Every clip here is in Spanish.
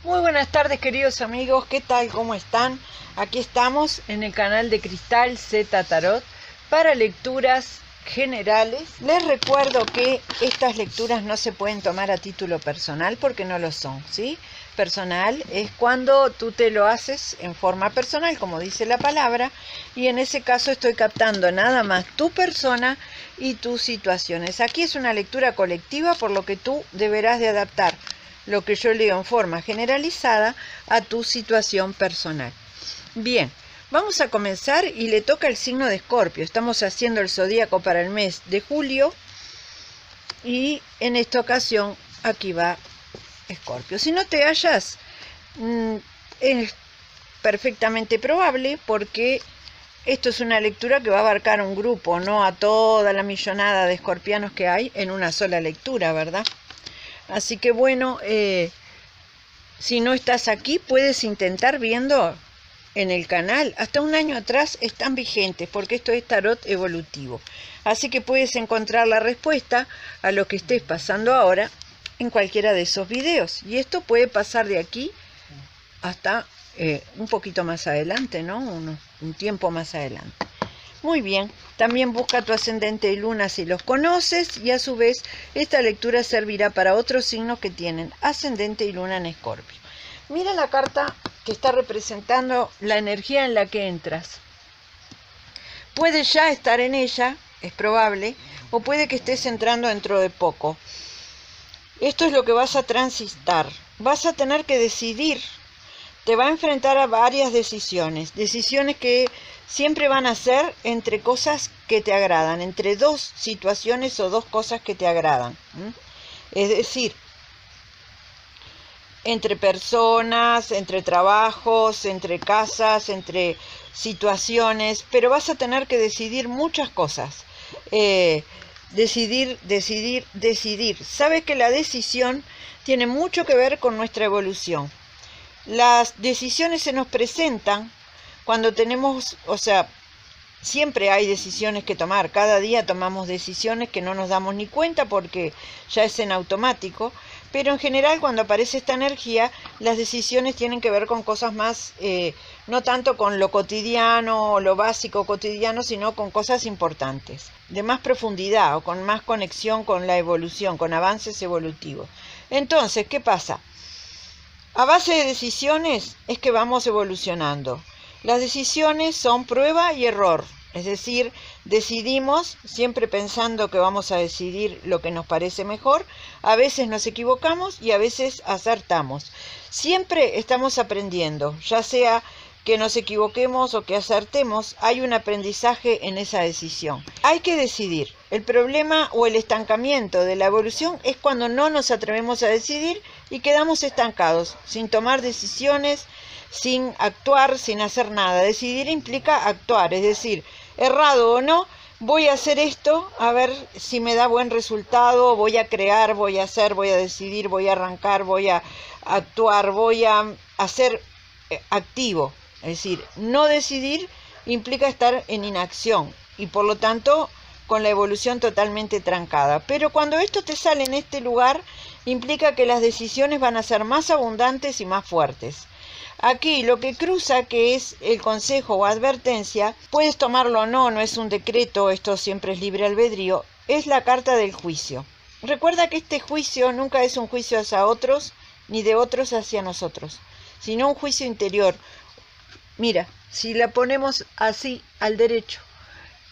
Muy buenas tardes, queridos amigos, ¿qué tal? ¿Cómo están? Aquí estamos en el canal de Cristal Z Tarot para lecturas generales. Les recuerdo que estas lecturas no se pueden tomar a título personal porque no lo son, ¿sí? Personal es cuando tú te lo haces en forma personal, como dice la palabra, y en ese caso estoy captando nada más tu persona y tus situaciones. Aquí es una lectura colectiva, por lo que tú deberás de adaptar lo que yo leo en forma generalizada a tu situación personal. Bien, vamos a comenzar y le toca el signo de Escorpio. Estamos haciendo el zodíaco para el mes de julio y en esta ocasión aquí va Escorpio. Si no te hallas, es perfectamente probable porque esto es una lectura que va a abarcar un grupo, no a toda la millonada de escorpianos que hay en una sola lectura, ¿verdad? Así que bueno, si no estás aquí, puedes intentar viendo en el canal. Hasta un año atrás están vigentes porque esto es tarot evolutivo. Así que puedes encontrar la respuesta a lo que estés pasando ahora en cualquiera de esos videos. Y esto puede pasar de aquí hasta un poquito más adelante, ¿no? Un tiempo más adelante. Muy bien, también busca tu ascendente y luna si los conoces y a su vez esta lectura servirá para otros signos que tienen ascendente y luna en Escorpio. Mira la carta que está representando la energía en la que entras. Puedes ya estar en ella, es probable, o puede que estés entrando dentro de poco. Esto es lo que vas a transitar. Vas a tener que decidir. Te va a enfrentar a varias decisiones que siempre van a ser entre cosas que te agradan, entre dos situaciones o dos cosas que te agradan. Es decir, entre personas, entre trabajos, entre casas, entre situaciones, pero vas a tener que decidir muchas cosas. Decidir. Sabes que la decisión tiene mucho que ver con nuestra evolución. Las decisiones se nos presentan cuando tenemos, siempre hay decisiones que tomar. Cada día tomamos decisiones que no nos damos ni cuenta porque ya es en automático. Pero en general cuando aparece esta energía, las decisiones tienen que ver con cosas más, no tanto con lo cotidiano o lo básico cotidiano, sino con cosas importantes, de más profundidad o con más conexión con la evolución, con avances evolutivos. Entonces, ¿qué pasa? A base de decisiones es que vamos evolucionando. Las decisiones son prueba y error, es decir, decidimos siempre pensando que vamos a decidir lo que nos parece mejor. A veces nos equivocamos y a veces acertamos. Siempre estamos aprendiendo, ya sea que nos equivoquemos o que acertemos, hay un aprendizaje en esa decisión. Hay que decidir. El problema o el estancamiento de la evolución es cuando no nos atrevemos a decidir y quedamos estancados, sin tomar decisiones, sin actuar, sin hacer nada. Decidir implica actuar, es decir, errado o no, voy a hacer esto, a ver si me da buen resultado, voy a crear, voy a hacer, voy a decidir, voy a arrancar, voy a actuar, voy a hacer activo. Es decir, no decidir implica estar en inacción y por lo tanto con la evolución totalmente trancada. Pero cuando esto te sale en este lugar, implica que las decisiones van a ser más abundantes y más fuertes. Aquí lo que cruza, que es el consejo o advertencia, puedes tomarlo o no, no es un decreto, esto siempre es libre albedrío, es la carta del juicio. Recuerda que este juicio nunca es un juicio hacia otros, ni de otros hacia nosotros, sino un juicio interior. Mira, si la ponemos así al derecho,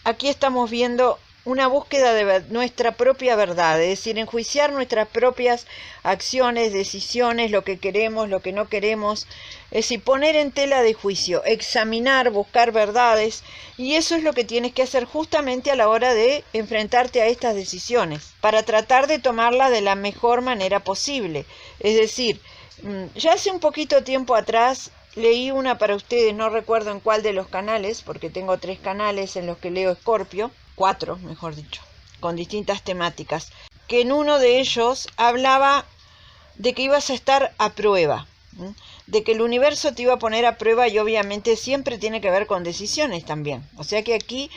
aquí estamos viendo una búsqueda de nuestra propia verdad, es decir, enjuiciar nuestras propias acciones, decisiones, lo que queremos, lo que no queremos, es decir, poner en tela de juicio, examinar, buscar verdades, y eso es lo que tienes que hacer justamente a la hora de enfrentarte a estas decisiones, para tratar de tomarlas de la mejor manera posible. Es decir, ya hace un poquito tiempo atrás leí una para ustedes, no recuerdo en cuál de los canales, porque tengo 3 canales en los que leo Escorpio, 4 mejor dicho, con distintas temáticas, que en uno de ellos hablaba de que ibas a estar a prueba. de que el universo te iba a poner a prueba y obviamente siempre tiene que ver con decisiones también. O sea que aquí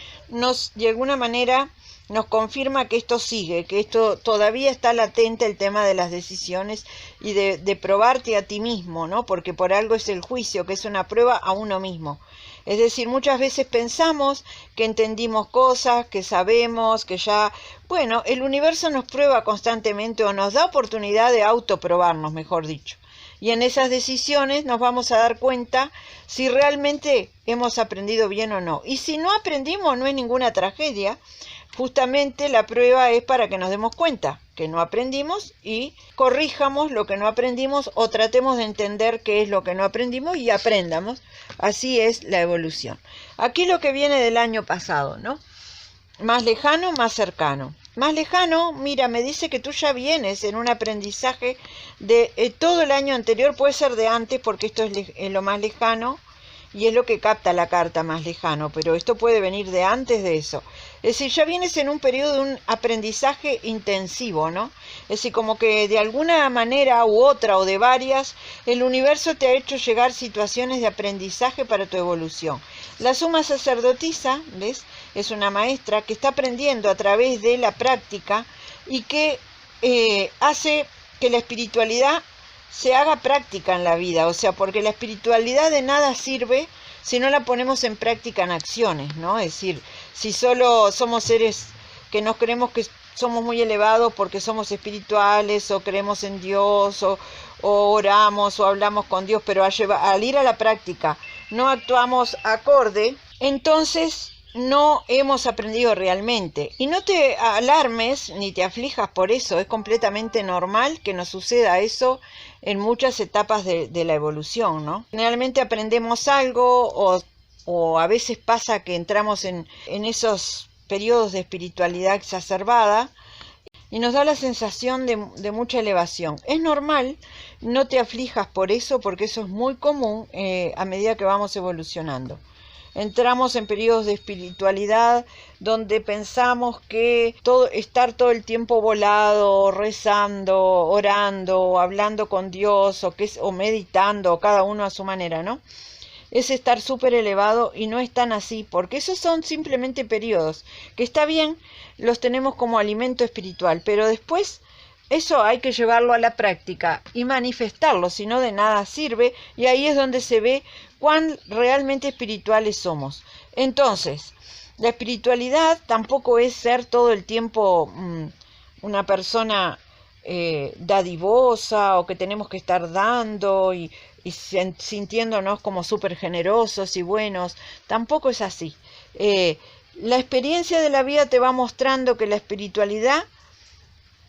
de alguna manera nos confirma que esto sigue, que esto todavía está latente, el tema de las decisiones y de probarte a ti mismo, ¿no? Porque por algo es el juicio, que es una prueba a uno mismo. Es decir, muchas veces pensamos que entendimos cosas, que sabemos, que ya... Bueno, el universo nos prueba constantemente o nos da oportunidad de autoprobarnos, mejor dicho. Y en esas decisiones nos vamos a dar cuenta si realmente hemos aprendido bien o no. Y si no aprendimos, no es ninguna tragedia. Justamente la prueba es para que nos demos cuenta que no aprendimos y corrijamos lo que no aprendimos o tratemos de entender qué es lo que no aprendimos y aprendamos. Así es la evolución. Aquí lo que viene del año pasado, ¿no? Más lejano, más cercano. Más lejano, mira, me dice que tú ya vienes en un aprendizaje de todo el año anterior, puede ser de antes porque esto es lo más lejano y es lo que capta la carta más lejano, pero esto puede venir de antes de eso. Es decir, ya vienes en un periodo de un aprendizaje intensivo, ¿no? Es decir, como que de alguna manera u otra o de varias, el universo te ha hecho llegar situaciones de aprendizaje para tu evolución. La suma sacerdotisa, ¿ves? Es una maestra que está aprendiendo a través de la práctica y que hace que la espiritualidad se haga práctica en la vida, o sea, porque la espiritualidad de nada sirve si no la ponemos en práctica en acciones, ¿no? Es decir, si solo somos seres que nos creemos que somos muy elevados porque somos espirituales o creemos en Dios o oramos o hablamos con Dios, pero al ir a la práctica no actuamos acorde, entonces no hemos aprendido realmente. Y no te alarmes ni te aflijas por eso, es completamente normal que nos suceda eso en muchas etapas de la evolución, ¿no? Generalmente aprendemos algo o a veces pasa que entramos en esos periodos de espiritualidad exacerbada y nos da la sensación de mucha elevación. Es normal, no te aflijas por eso, porque eso es muy común a medida que vamos evolucionando. Entramos en periodos de espiritualidad donde pensamos que estar todo el tiempo volado, rezando, orando, hablando con Dios o meditando, cada uno a su manera, ¿no? Es estar súper elevado y no es tan así, porque esos son simplemente periodos, que está bien, los tenemos como alimento espiritual, pero después eso hay que llevarlo a la práctica y manifestarlo, si no de nada sirve, y ahí es donde se ve cuán realmente espirituales somos. Entonces, la espiritualidad tampoco es ser todo el tiempo una persona dadivosa o que tenemos que estar dando y sintiéndonos como súper generosos y buenos. Tampoco es así. La experiencia de la vida te va mostrando que la espiritualidad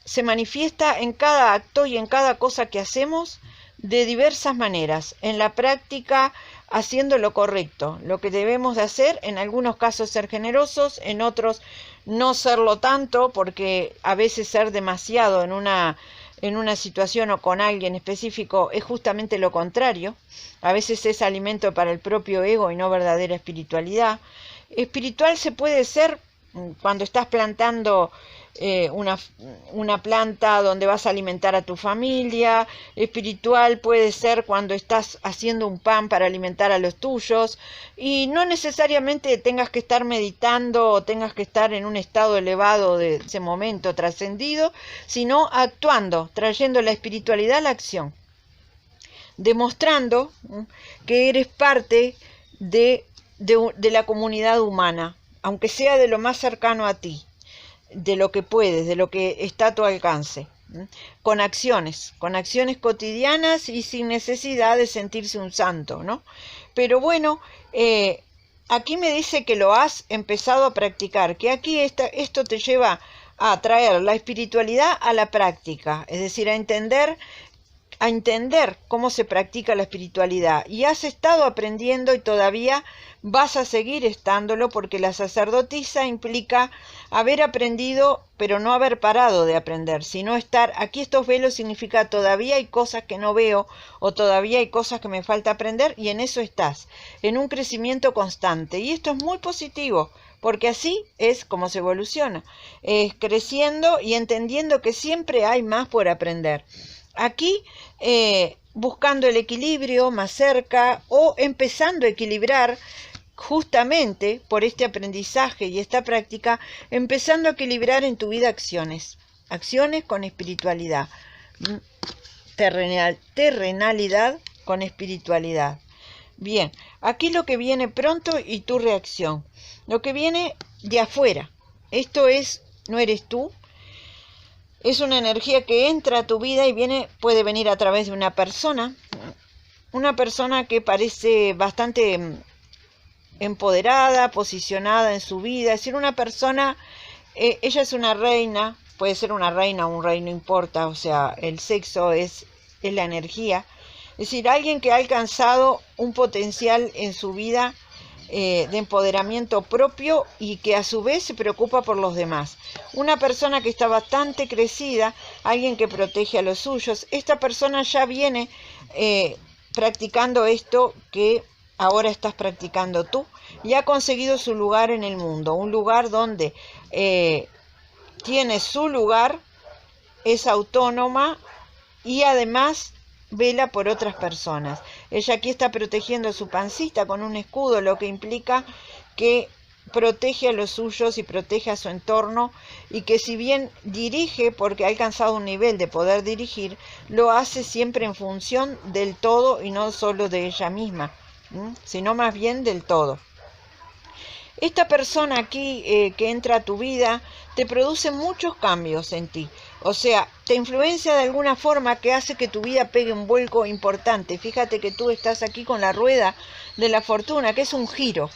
se manifiesta en cada acto y en cada cosa que hacemos de diversas maneras. En la práctica, haciendo lo correcto, lo que debemos de hacer, en algunos casos ser generosos, en otros no serlo tanto, porque a veces ser demasiado en una situación o con alguien específico es justamente lo contrario. A veces es alimento para el propio ego y no verdadera espiritualidad. Espiritual se puede ser cuando estás plantando una planta donde vas a alimentar a tu familia. Espiritual puede ser cuando estás haciendo un pan para alimentar a los tuyos, y no necesariamente tengas que estar meditando o tengas que estar en un estado elevado de ese momento trascendido, sino actuando, trayendo la espiritualidad a la acción, demostrando que eres parte de la comunidad humana, aunque sea de lo más cercano a ti, de lo que puedes, de lo que está a tu alcance, con acciones cotidianas y sin necesidad de sentirse un santo, ¿no? Pero bueno, aquí me dice que lo has empezado a practicar, que aquí esto te lleva a traer la espiritualidad a la práctica, es decir, a entender cómo se practica la espiritualidad, y has estado aprendiendo y todavía vas a seguir estándolo, porque la sacerdotisa implica haber aprendido pero no haber parado de aprender, sino estar aquí. Estos velos significa todavía hay cosas que no veo o todavía hay cosas que me falta aprender, y en eso estás, en un crecimiento constante, y esto es muy positivo, porque así es como se evoluciona, creciendo y entendiendo que siempre hay más por aprender. Aquí buscando el equilibrio más cerca o empezando a equilibrar justamente por este aprendizaje y esta práctica, empezando a equilibrar en tu vida acciones con espiritualidad, terrenalidad con espiritualidad. Bien, aquí lo que viene pronto y tu reacción, lo que viene de afuera, esto no eres tú, es una energía que entra a tu vida y puede venir a través de una persona que parece bastante empoderada, posicionada en su vida, es decir, una persona, ella es una reina, puede ser una reina o un rey, no importa, o sea, el sexo es la energía, es decir, alguien que ha alcanzado un potencial en su vida de empoderamiento propio y que a su vez se preocupa por los demás. Una persona que está bastante crecida, alguien que protege a los suyos. Esta persona ya viene practicando esto que ahora estás practicando tú y ha conseguido su lugar en el mundo, un lugar donde tiene su lugar, es autónoma y además vela por otras personas. Ella aquí está protegiendo su pancita con un escudo, lo que implica que protege a los suyos y protege a su entorno, y que si bien dirige, porque ha alcanzado un nivel de poder dirigir, lo hace siempre en función del todo y no solo de ella misma, sino más bien del todo. Esta persona aquí que entra a tu vida te produce muchos cambios en ti. O sea, te influencia de alguna forma que hace que tu vida pegue un vuelco importante. Fíjate que tú estás aquí con la rueda de la fortuna, que es un giro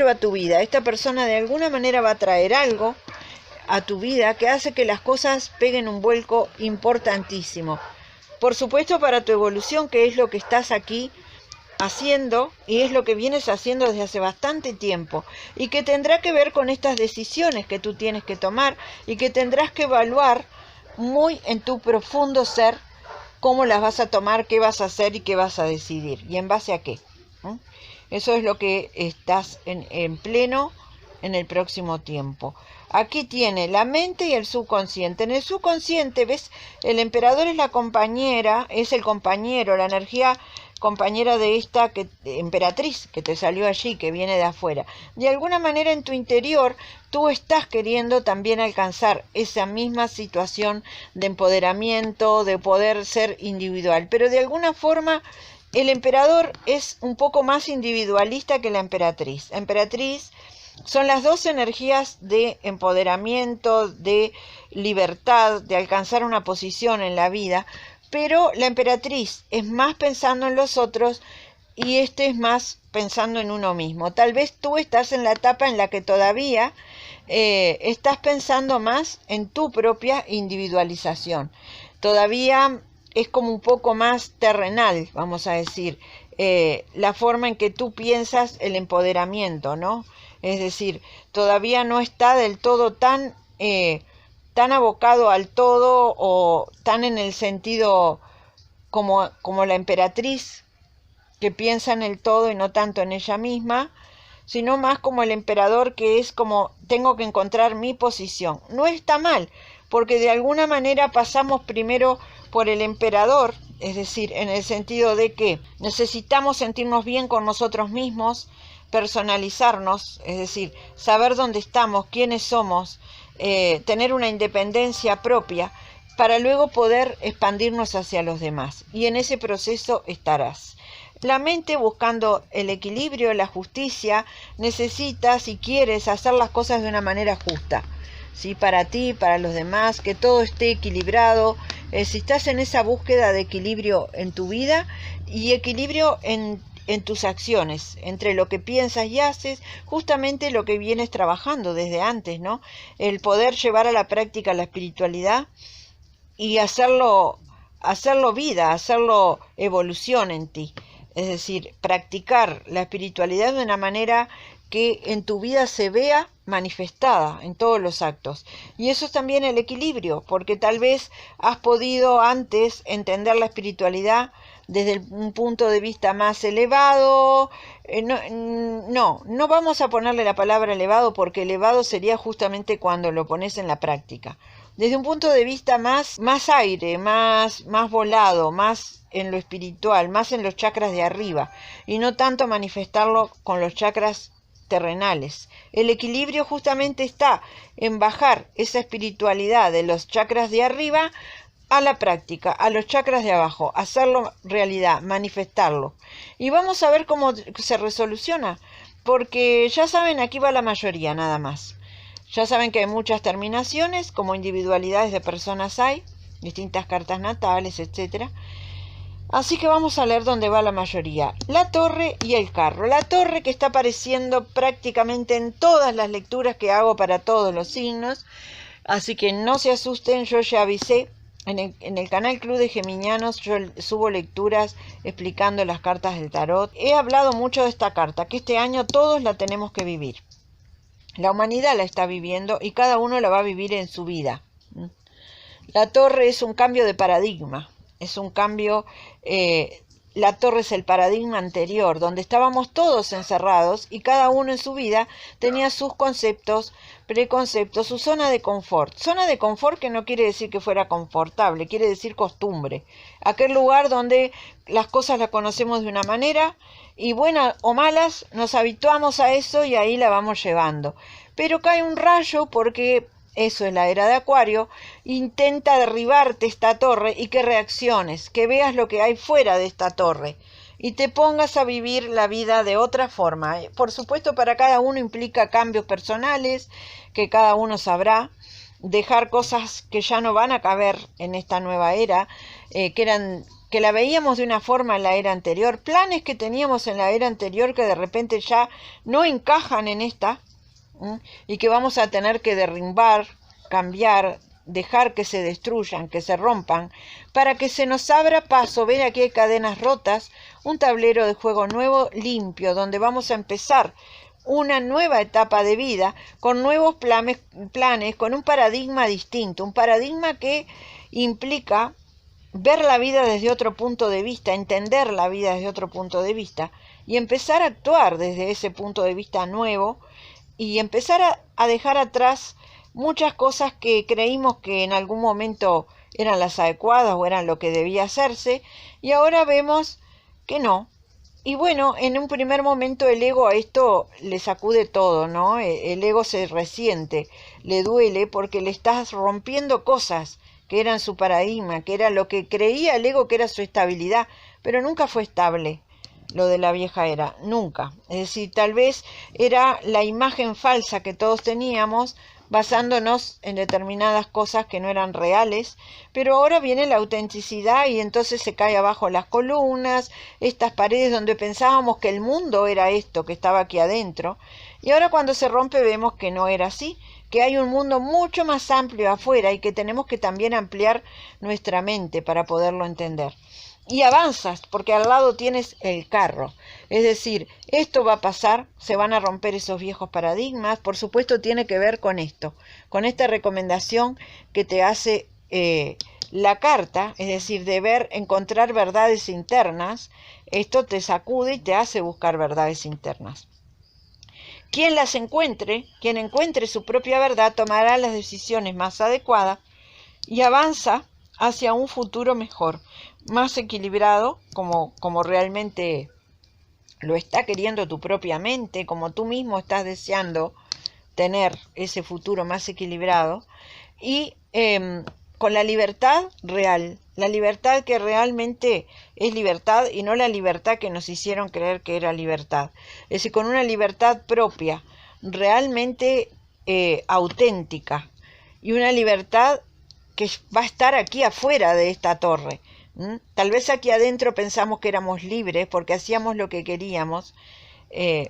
a tu vida. Esta persona de alguna manera va a traer algo a tu vida que hace que las cosas peguen un vuelco importantísimo. Por supuesto, para tu evolución, que es lo que estás aquí haciendo y es lo que vienes haciendo desde hace bastante tiempo, y que tendrá que ver con estas decisiones que tú tienes que tomar y que tendrás que evaluar muy en tu profundo ser cómo las vas a tomar, qué vas a hacer y qué vas a decidir y en base a qué. Eso es lo que estás en pleno en el próximo tiempo. Aquí tiene la mente y el subconsciente. En el subconsciente, ¿ves? El emperador es la compañera, es el compañero, la energía compañera de esta emperatriz que te salió allí, que viene de afuera. De alguna manera en tu interior tú estás queriendo también alcanzar esa misma situación de empoderamiento, de poder ser individual, pero de alguna forma el emperador es un poco más individualista que la emperatriz. La emperatriz son las dos energías de empoderamiento, de libertad, de alcanzar una posición en la vida, pero la emperatriz es más pensando en los otros y este es más pensando en uno mismo. Tal vez tú estás en la etapa en la que todavía estás pensando más en tu propia individualización. Todavía es como un poco más terrenal, vamos a decir, la forma en que tú piensas el empoderamiento, ¿no? Es decir, todavía no está del todo tan abocado al todo o tan en el sentido como la emperatriz, que piensa en el todo y no tanto en ella misma, sino más como el emperador, que es como tengo que encontrar mi posición. No está mal, porque de alguna manera pasamos primero por el emperador, es decir, en el sentido de que necesitamos sentirnos bien con nosotros mismos, personalizarnos, es decir, saber dónde estamos, quiénes somos, tener una independencia propia para luego poder expandirnos hacia los demás. Y en ese proceso estarás. La mente, buscando el equilibrio, la justicia, necesita, si quieres, hacer las cosas de una manera justa, ¿sí? Para ti, para los demás, que todo esté equilibrado. Si estás en esa búsqueda de equilibrio en tu vida y equilibrio en tus acciones, entre lo que piensas y haces, justamente lo que vienes trabajando desde antes, ¿no? El poder llevar a la práctica la espiritualidad y hacerlo vida, hacerlo evolución en ti. Es decir, practicar la espiritualidad de una manera que en tu vida se vea manifestada en todos los actos. Y eso es también el equilibrio, porque tal vez has podido antes entender la espiritualidad desde un punto de vista más elevado. No vamos a ponerle la palabra elevado, porque elevado sería justamente cuando lo pones en la práctica. desde un punto de vista más aire, más volado, más en lo espiritual, más en los chakras de arriba, y no tanto manifestarlo con los chakras terrenales. El equilibrio justamente está en bajar esa espiritualidad de los chakras de arriba a la práctica, a los chakras de abajo, hacerlo realidad, manifestarlo. Y vamos a ver cómo se resoluciona, porque ya saben, aquí va la mayoría nada más. Ya saben que hay muchas terminaciones, como individualidades de personas hay, distintas cartas natales, etcétera. Así que vamos a leer dónde va la mayoría. La torre y el carro. La torre, que está apareciendo prácticamente en todas las lecturas que hago para todos los signos. Así que no se asusten, yo ya avisé. En el canal Club de Geminianos yo subo lecturas explicando las cartas del tarot. He hablado mucho de esta carta, que este año todos la tenemos que vivir. La humanidad la está viviendo y cada uno la va a vivir en su vida. La torre es un cambio de paradigma. Es un cambio, la torre es el paradigma anterior, donde estábamos todos encerrados y cada uno en su vida tenía sus conceptos, preconceptos, su zona de confort. Zona de confort que no quiere decir que fuera confortable, quiere decir costumbre. Aquel lugar donde las cosas las conocemos de una manera y buenas o malas nos habituamos a eso y ahí la vamos llevando. Pero cae un rayo porque... eso es la era de Acuario, intenta derribarte esta torre y que reacciones, que veas lo que hay fuera de esta torre y te pongas a vivir la vida de otra forma. Por supuesto, para cada uno implica cambios personales, que cada uno sabrá, dejar cosas que ya no van a caber en esta nueva era, que la veíamos de una forma en la era anterior, planes que teníamos en la era anterior que de repente ya no encajan en esta, y que vamos a tener que derrumbar, cambiar, dejar que se destruyan, que se rompan, para que se nos abra paso. Ven, aquí hay cadenas rotas, un tablero de juego nuevo, limpio, donde vamos a empezar una nueva etapa de vida, con nuevos planes, con un paradigma distinto, un paradigma que implica ver la vida desde otro punto de vista, entender la vida desde otro punto de vista, y empezar a actuar desde ese punto de vista nuevo, y empezar a dejar atrás muchas cosas que creímos que en algún momento eran las adecuadas o eran lo que debía hacerse, y ahora vemos que no. Y bueno, en un primer momento el ego a esto le sacude todo, ¿no? El ego se resiente, le duele porque le estás rompiendo cosas que eran su paradigma, que era lo que creía el ego que era su estabilidad, pero nunca fue estable. Lo de la vieja era, nunca. Es decir, tal vez era la imagen falsa que todos teníamos, basándonos en determinadas cosas que no eran reales, pero ahora viene la autenticidad y entonces se cae abajo las columnas, estas paredes donde pensábamos que el mundo era esto que estaba aquí adentro, y ahora cuando se rompe vemos que no era así, que hay un mundo mucho más amplio afuera y que tenemos que también ampliar nuestra mente para poderlo entender. Y avanzas, porque al lado tienes el carro. Es decir, esto va a pasar, se van a romper esos viejos paradigmas. Por supuesto, tiene que ver con esto, con esta recomendación que te hace la carta, es decir, encontrar verdades internas. Esto te sacude y te hace buscar verdades internas. Quien las encuentre, quien encuentre su propia verdad, tomará las decisiones más adecuadas y avanza hacia un futuro mejor, más equilibrado, como realmente lo está queriendo tu propia mente, como tú mismo estás deseando tener ese futuro más equilibrado, y con la libertad real, la libertad que realmente es libertad y no la libertad que nos hicieron creer que era libertad. Es decir, con una libertad propia, realmente auténtica, y una libertad que va a estar aquí afuera de esta torre. Tal vez aquí adentro pensamos que éramos libres porque hacíamos lo que queríamos,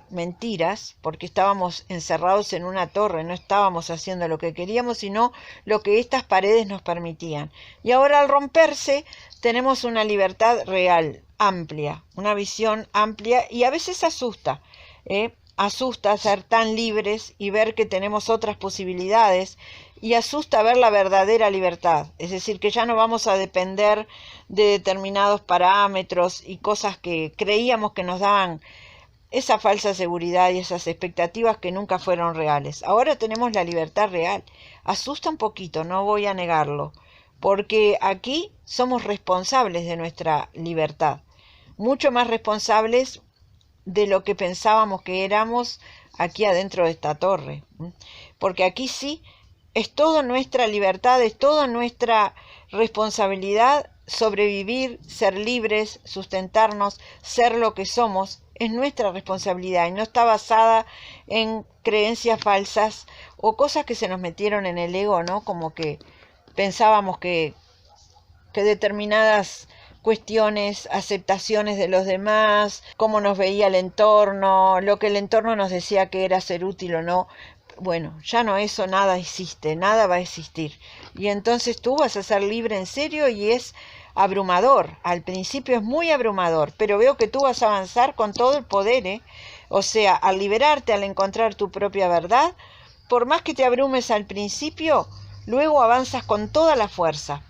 mentiras, porque estábamos encerrados en una torre, no estábamos haciendo lo que queríamos, sino lo que estas paredes nos permitían. Y ahora al romperse tenemos una libertad real, amplia, una visión amplia, y a veces asusta, asusta ser tan libres y ver que tenemos otras posibilidades, y asusta ver la verdadera libertad, es decir, que ya no vamos a depender de determinados parámetros y cosas que creíamos que nos daban esa falsa seguridad y esas expectativas que nunca fueron reales. Ahora tenemos la libertad real. Asusta un poquito, no voy a negarlo, porque aquí somos responsables de nuestra libertad, mucho más responsables de lo que pensábamos que éramos aquí adentro de esta torre. Porque aquí sí es toda nuestra libertad, es toda nuestra responsabilidad sobrevivir, ser libres, sustentarnos, ser lo que somos. Es nuestra responsabilidad y no está basada en creencias falsas o cosas que se nos metieron en el ego, ¿no? Como que pensábamos que determinadas cuestiones, aceptaciones de los demás, cómo nos veía el entorno, lo que el entorno nos decía que era ser útil o no. Bueno, ya no, eso nada existe, nada va a existir. Y entonces tú vas a ser libre en serio y es abrumador. Al principio es muy abrumador, pero veo que tú vas a avanzar con todo el poder, ¿eh? O sea, al liberarte, al encontrar tu propia verdad, por más que te abrumes al principio, luego avanzas con toda la fuerza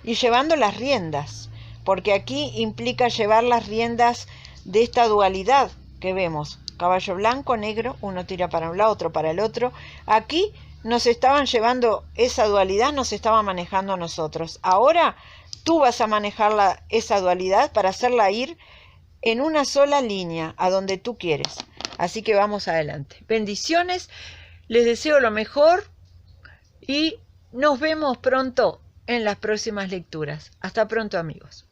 y llevando las riendas, porque aquí implica llevar las riendas de esta dualidad que vemos. Caballo blanco, negro, uno tira para un lado, otro para el otro. Aquí nos estaban llevando esa dualidad, nos estaba manejando a nosotros. Ahora tú vas a manejar esa dualidad para hacerla ir en una sola línea, a donde tú quieres. Así que vamos adelante. Bendiciones, les deseo lo mejor y nos vemos pronto en las próximas lecturas. Hasta pronto, amigos.